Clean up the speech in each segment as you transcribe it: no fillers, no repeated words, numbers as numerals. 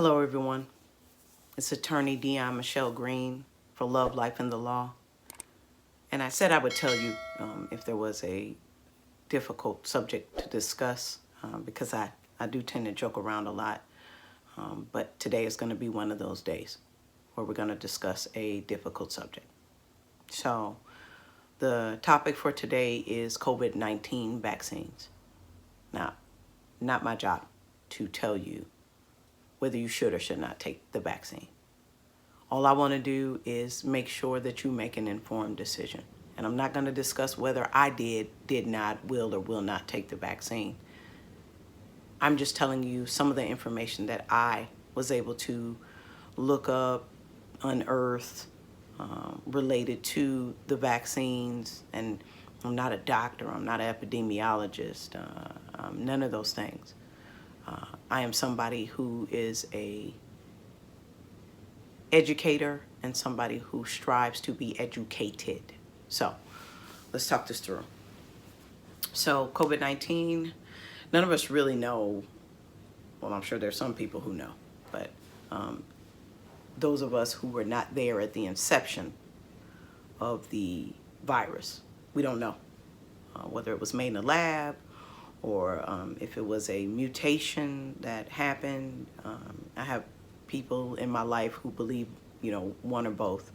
Hello, everyone. It's attorney Dion Michelle Green for Love, Life, and the Law. And I said I would tell you if there was a difficult subject to discuss because I do tend to joke around a lot. But today is going to be one of those days where we're going to discuss a difficult subject. So the topic for today is COVID-19 vaccines. Now, not my job to tell you whether you should or should not take the vaccine. All I want to do is make sure that you make an informed decision. And I'm not going to discuss whether I did not, will, or will not take the vaccine. I'm just telling you some of the information that I was able to look up, unearth, related to the vaccines. And I'm not a doctor, I'm not an epidemiologist, none of those things. I am somebody who is a educator and somebody who strives to be educated. So let's talk this through. So COVID-19, none of us really know. Well, I'm sure there's some people who know, but those of us who were not there at the inception of the virus, we don't know whether it was made in a lab or if it was a mutation that happened. I have people in my life who believe, one or both.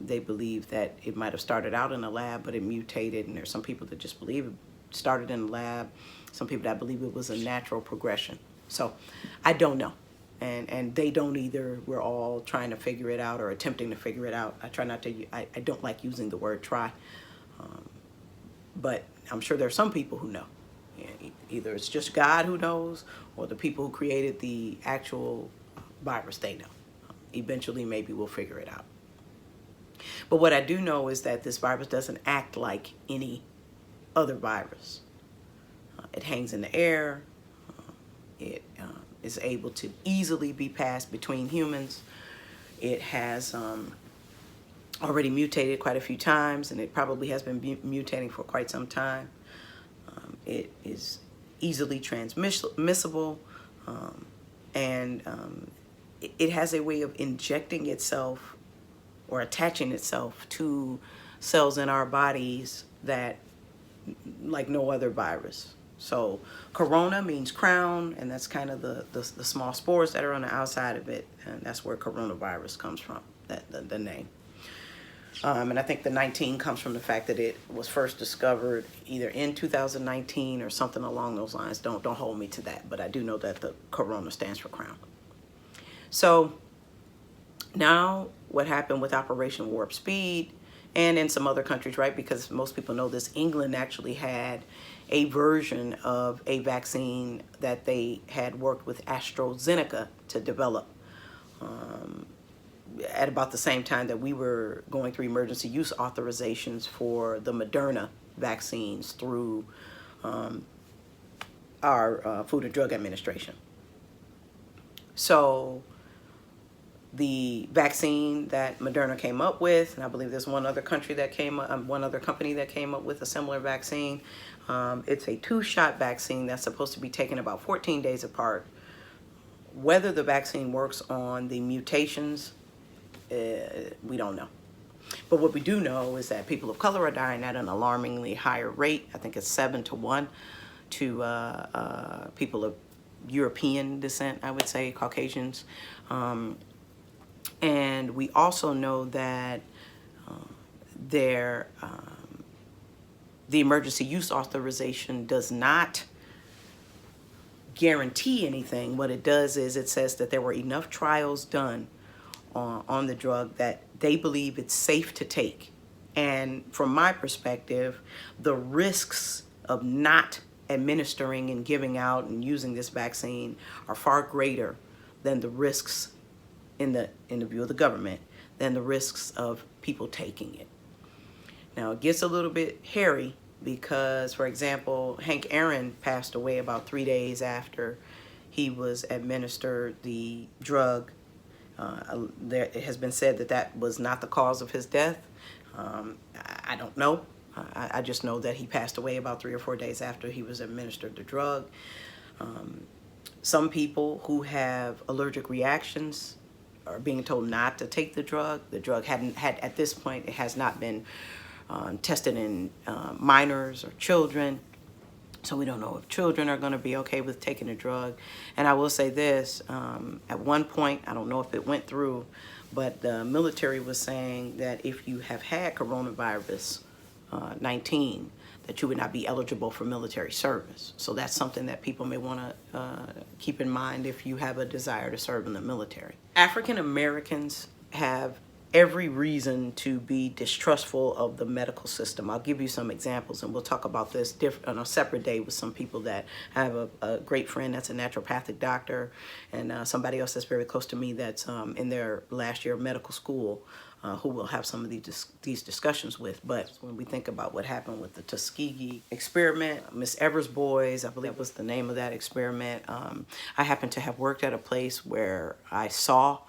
They believe that it might have started out in a lab, but it mutated, and there's some people that just believe it started in a lab. Some people that believe it was a natural progression. So I don't know, and they don't either. We're all trying to figure it out or attempting to figure it out. I try not to. I don't like using the word try, but I'm sure there are some people who know. Either it's just God who knows, or the people who created the actual virus, they know. Eventually, maybe we'll figure it out. But what I do know is that this virus doesn't act like any other virus. It hangs in the air. It is able to easily be passed between humans. It has already mutated quite a few times, and it probably has been mutating for quite some time. It is easily transmissible, and it has a way of injecting itself or attaching itself to cells in our bodies that like no other virus. So corona means crown, and that's kind of the small spores that are on the outside of it, and that's where coronavirus comes from, the name. And I think the 19 comes from the fact that it was first discovered either in 2019 or something along those lines. Don't hold me to that, but I do know that the corona stands for crown. So now what happened with Operation Warp Speed and in some other countries, right? Because most people know this, England actually had a version of a vaccine that they had worked with AstraZeneca to develop. At about the same time that we were going through emergency use authorizations for the Moderna vaccines through our Food and Drug Administration. So the vaccine that Moderna came up with, and I believe there's one other country that one other company that came up with a similar vaccine. It's a 2-shot vaccine that's supposed to be taken about 14 days apart. Whether the vaccine works on the mutations, we don't know. But what we do know is that people of color are dying at an alarmingly higher rate. I think it's 7-1 to people of European descent, I would say, Caucasians. And we also know that the emergency use authorization does not guarantee anything. What it does is it says that there were enough trials done on the drug that they believe it's safe to take. And from my perspective, the risks of not administering and giving out and using this vaccine are far greater than the risks in the view of the government than the risks of people taking it. Now it gets a little bit hairy because, for example, Hank Aaron passed away about 3 days after he was administered the drug. It has been said that was not the cause of his death. I don't know. I just know that he passed away about 3 or 4 days after he was administered the drug. Some people who have allergic reactions are being told not to take the drug. The drug at this point, it has not been tested in minors or children. So we don't know if children are going to be okay with taking the drug. And I will say this, at one point, I don't know if it went through, but the military was saying that if you have had coronavirus 19, that you would not be eligible for military service. So that's something that people may want to keep in mind if you have a desire to serve in the military. African Americans have every reason to be distrustful of the medical system. I'll give you some examples, and we'll talk about this on a separate day with some people that have a great friend that's a naturopathic doctor, and somebody else that's very close to me that's in their last year of medical school, who we'll have some of these discussions with. But when we think about what happened with the Tuskegee experiment, Miss Evers Boys, I believe was the name of that experiment. I happen to have worked at a place where I saw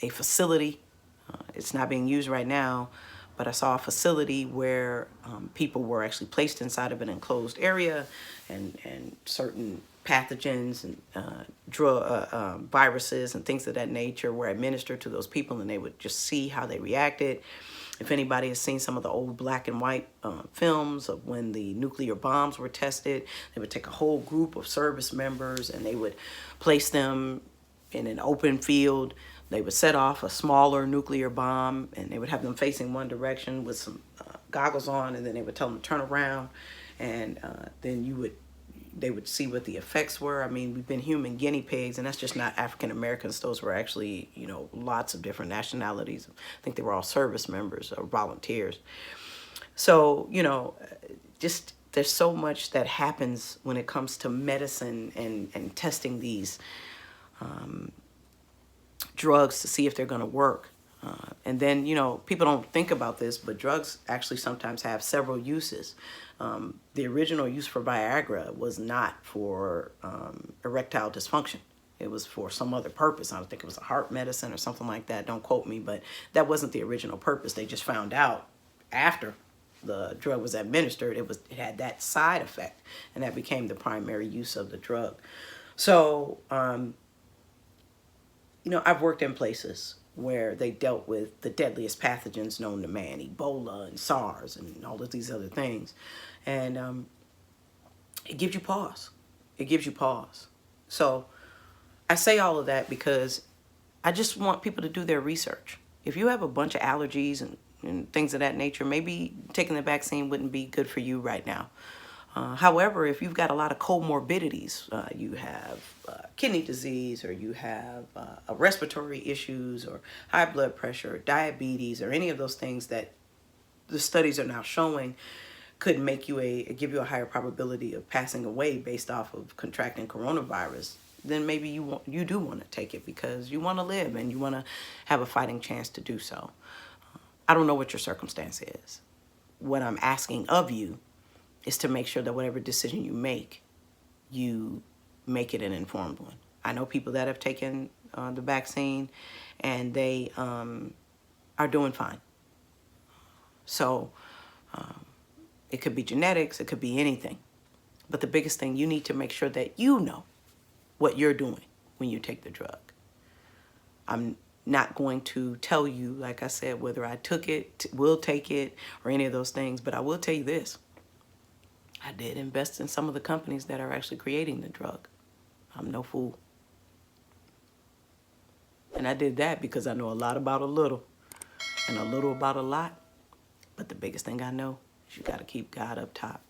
a facility. It's not being used right now, but I saw a facility where people were actually placed inside of an enclosed area, and certain pathogens and viruses and things of that nature were administered to those people, and they would just see how they reacted. If anybody has seen some of the old black and white films of when the nuclear bombs were tested, they would take a whole group of service members and they would place them in an open field. They would set off a smaller nuclear bomb, and they would have them facing one direction with some goggles on, and then they would tell them to turn around, and then they would see what the effects were. I mean, we've been human guinea pigs, and that's just not African Americans. Those were actually, lots of different nationalities. I think they were all service members or volunteers. So, just there's so much that happens when it comes to medicine and testing these drugs to see if they're going to work. And then, people don't think about this, but drugs actually sometimes have several uses. The original use for Viagra was not for erectile dysfunction. It was for some other purpose. I don't think it was a heart medicine or something like that. Don't quote me, but that wasn't the original purpose. They just found out after the drug was administered, it had that side effect, and that became the primary use of the drug. So, I've worked in places where they dealt with the deadliest pathogens known to man, Ebola and SARS and all of these other things. And it gives you pause. It gives you pause. So I say all of that because I just want people to do their research. If you have a bunch of allergies and things of that nature, maybe taking the vaccine wouldn't be good for you right now. However, if you've got a lot of comorbidities, you have kidney disease, or you have respiratory issues, or high blood pressure, or diabetes, or any of those things that the studies are now showing could make you give you a higher probability of passing away based off of contracting coronavirus, then maybe you do want to take it because you want to live and you want to have a fighting chance to do so. I don't know what your circumstance is. What I'm asking of you is to make sure that whatever decision you make it an informed one. I know people that have taken the vaccine and they are doing fine. So it could be genetics, it could be anything. But the biggest thing, you need to make sure that you know what you're doing when you take the drug. I'm not going to tell you, like I said, whether I took it, will take it, or any of those things, but I will tell you this. I did invest in some of the companies that are actually creating the drug. I'm no fool. And I did that because I know a lot about a little and a little about a lot. But the biggest thing I know is you got to keep God up top.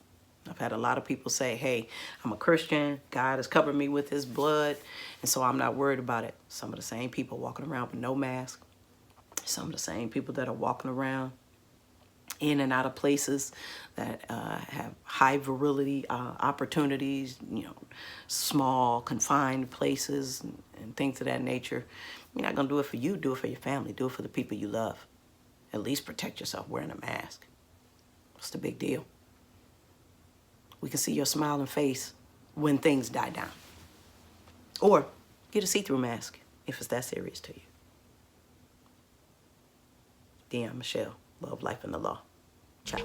I've had a lot of people say, hey, I'm a Christian. God has covered me with his blood, and so I'm not worried about it. Some of the same people walking around with no mask. Some of the same people that are walking around in and out of places that have high virility opportunities, small, confined places and things of that nature. You're not going to do it for you. Do it for your family. Do it for the people you love. At least protect yourself wearing a mask. What's the big deal? We can see your smiling face when things die down. Or get a see-through mask if it's that serious to you. Deanne Michelle, Love, Life, and the Law. Ciao.